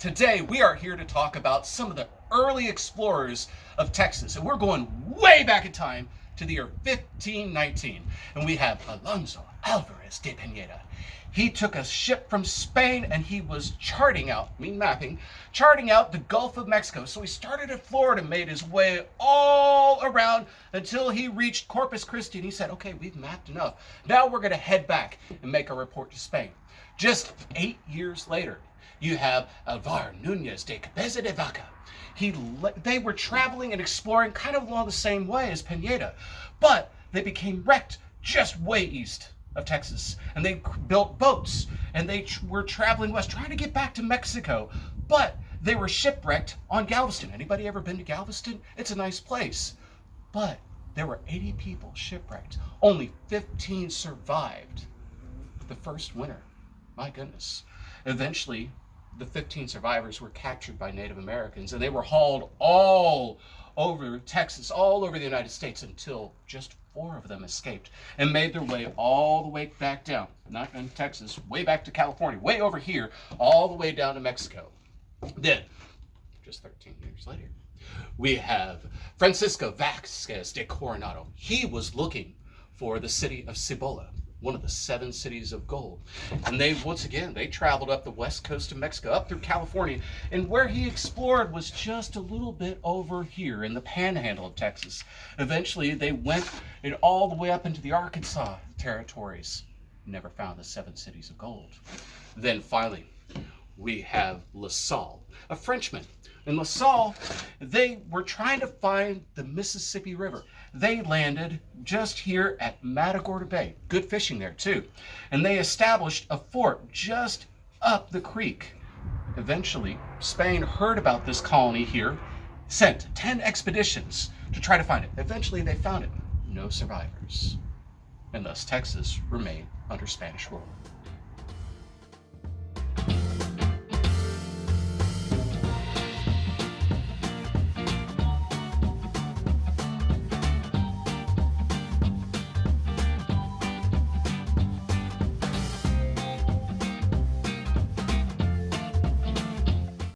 Today we are here to talk about some of the early explorers of Texas, and we're going way back in time to the year 1519, and we have Alonzo Alvarez de Pena. He took a ship from Spain and he was charting out the Gulf of Mexico. So he started at Florida, made his way all around until he reached Corpus Christi, and he said, okay, we've mapped enough. Now we're going to head back and make a report to Spain. Just 8 years later, you have Álvar Núñez de Cabeza de Vaca. They were traveling and exploring kind of along the same way as Pena, but they became wrecked just way east of Texas, and they built boats, and they were traveling west, trying to get back to Mexico, but they were shipwrecked on Galveston. Anybody ever been to Galveston? It's a nice place, but there were 80 people shipwrecked. Only 15 survived the first winter. My goodness. Eventually, the 15 survivors were captured by Native Americans, and they were hauled all over Texas, all over the United States, until just 4 of them escaped and made their way all the way back down, not in Texas, way back to California, way over here, all the way down to Mexico. Then, just 13 years later, we have Francisco Vázquez de Coronado. He was looking for the city of Cibola, one of the 7 cities of gold. And they traveled up the west coast of Mexico, up through California, and where he explored was just a little bit over here in the panhandle of Texas. Eventually, they went all the way up into the Arkansas territories. Never found the 7 cities of gold. Then finally, we have Lasalle, a Frenchman. In Lasalle, they were trying to find the Mississippi River. They landed just here at Matagorda Bay. Good fishing there too. And they established a fort just up the creek. Eventually, Spain heard about this colony here, sent 10 expeditions to try to find it. Eventually, they found it. No survivors. And thus Texas remained under Spanish rule.